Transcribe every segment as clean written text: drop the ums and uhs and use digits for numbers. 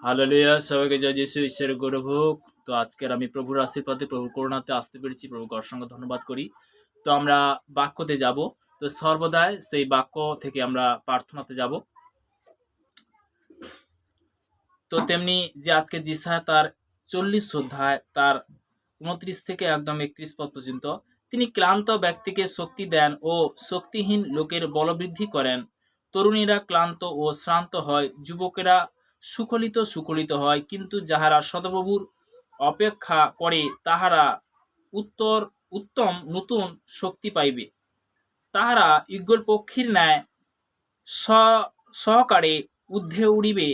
Hallelujah! সবাইকে জয় যিশু ঈশ্বরের গৌরব হোক। তো আজকের আমি প্রভুর আশীর্বাদে, প্রভুর করুণাতে আসতে পেরেছি। প্রভুকে অসংখ্য ধন্যবাদ করি। তো আমরা বাক্যতে যাব। তো সর্বদাই সেই বাক্য থেকে আমরা প্রার্থনাতে যাব। তো তেমনি যে আজকে যিশায়া তার ৪০ অধ্যায় তার ২৯ থেকে একদম ৩১ পদ পর্যন্ত তিনি ক্লান্ত ব্যক্তিকে শক্তি দেন ও শক্তিহীন লোকের বলবৃদ্ধি করেন। তরুণীরা ক্লান্ত ও শ্রান্ত হয়, যুবকেরা সুখলিত হয়, কিন্তু যাহারা সদাপ্রভুর অপেক্ষা করে তাহারা উত্তর উত্তম নতুন শক্তি পাইবে। তাহারা ঈগল পক্ষীর ন্যায় সহকারে ঊর্ধ্বে উড়িবে।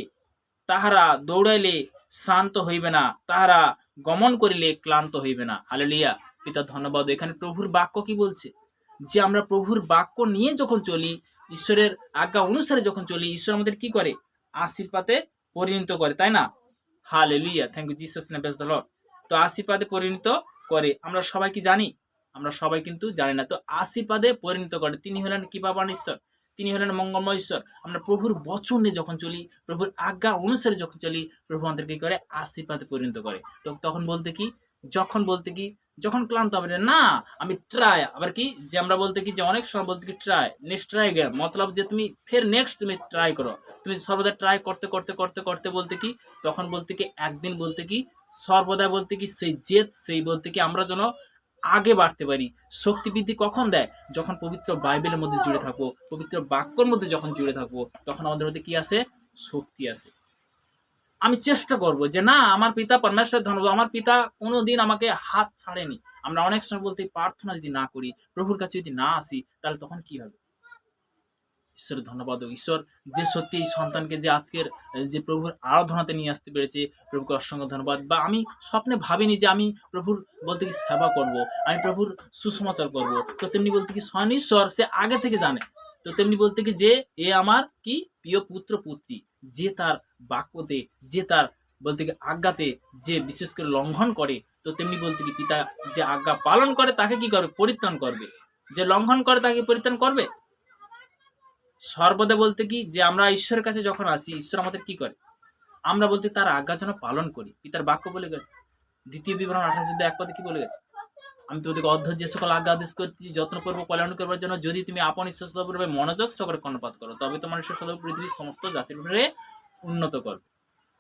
তাহারা দৌড়াইলে শ্রান্ত হইবে না, তাহারা গমন করিলে ক্লান্ত হইবে না। হালেলুয়া! পিতা ধন্যবাদ। এখানে প্রভুর বাক্য কি বলছে? যে আমরা প্রভুর বাক্য নিয়ে যখন চলি, ঈশ্বরের আজ্ঞা অনুসারে যখন চলি, ঈশ্বর আমাদের কি করে? আশীর্বাদে পরিণত করে, তাই না? Hallelujah! Thank you Jesus name, praise the Lord. তো আশীর্বাদে পরিণত করে আমরা সবাই কি জানি? আমরা সবাই কিন্তু জানি না। তো আশীর্বাদে পরিণত করে। তিনি হলেন কৃপাবান ঈশ্বর, তিনি হলেন মঙ্গলময় ঈশ্বর। আমরা প্রভুর বচনে যখন চলি, প্রভুর আজ্ঞা অনুসারে যখন চলি, প্রভু আমাদের কি করে? আশীর্বাদে পরিণত করে। তো তখন বলতে কি? যখন ক্লান্ত হবে না, আমি ট্রাই, আবার কি যে আমরা বলতে কি যে অনেক সময় বলতে কি ট্রাই, নেক্সট ট্রাই গেম, মতলব যে তুমি ফের নেক্সট তুমি ট্রাই করো। তুমি সর্বদা ট্রাই করতে করতে করতে করতে বলতে কি তখন বলতে কি একদিন বলতে কি সর্বদা বলতে কি সেই জেদ, সেই বলতে কি আমরা যেন আগে বাড়তে পারি। শক্তি বৃদ্ধি কখন দেয়? যখন পবিত্র বাইবেলের মধ্যে জুড়ে থাকবো, পবিত্র বাক্যর মধ্যে যখন জুড়ে থাকবো, তখন আমাদের মধ্যে কি আসে? শক্তি আসে। আমি চেষ্টা করব যে না, আমার পিতা পরমেশ্বর ধন্যবাদ, আমার পিতা কোনোদিন আমাকে হাত ছাড়েনি। আমরা অনেক সময় বলতে প্রার্থনা যদি না করি, প্রভুর কাছে যদি না আসি, তাহলে তখন কি হবে? ঈশ্বরের ধন্যবাদ। ঈশ্বর যে সত্যি এই সন্তানকে যে আজকের যে প্রভুর আরাধনাতে নিয়ে আসতে পেরেছে, প্রভুকে অসংখ্য ধন্যবাদ। বা আমি স্বপ্নে ভাবিনি যে আমি প্রভুর বলতে কি সেবা করব, আমি প্রভুর সুসমাচার করব। তো তেমনি বলতে কি স্বয়ং ঈশ্বর সে আগে থেকে জানে। তো তেমনি বলতে কি যে এ আমার কি প্রিয় পুত্র পুত্রী, যে তার বাক্যতে, যে তার বলতে কি আজ্ঞাতে যে বিশেষ করে লঙ্ঘন করে, তো তেমনি বলতে কি পিতা যে আজ্ঞা পালন করে তাকে কি করবে? পরিত্রাণ করবে। যে লঙ্ঘন করে তাকে পরিত্রাণ করবে। সর্বদা বলতে কি যে আমরা ঈশ্বরের কাছে যখন আসি, ঈশ্বর আমাদের কি করে? আমরা বলতে তার আজ্ঞা যেন পালন করি। পিতার বাক্য বলে গেছে, দ্বিতীয় বিবরণ 28 1 পদে কি বলে গেছে? আমি তোমাদেরকে অধ্যয় যে সকল আজ্ঞা আদেশ করছি যত্ন করবো পালন করবার জন্য, যদি তুমি আপন ঈশ্বর সদাপ্রভুর মনোযোগ সহকারে কর্ণপাত করো, তবে তোমার ঈশ্বর সদাপ্রভু পৃথিবীর সমস্ত জাতির উপরে উন্নত করবে।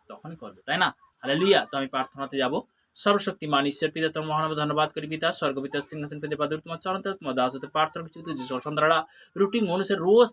তখনই করবে, তাই না? হালেলুয়া! তো আমি প্রার্থনাতে যাব। সর্বশক্তিমান ঈশ্বর পিতা, তোমার মহানামে ধন্যবাদ করি পিতা। স্বর্গপিতার সিংহাসন পেতে পাদুর তোমার চরণ, তোমার দাস হতে প্রার্থনা করছি যে সন্তানরা রুটিন অনুসারে রোজ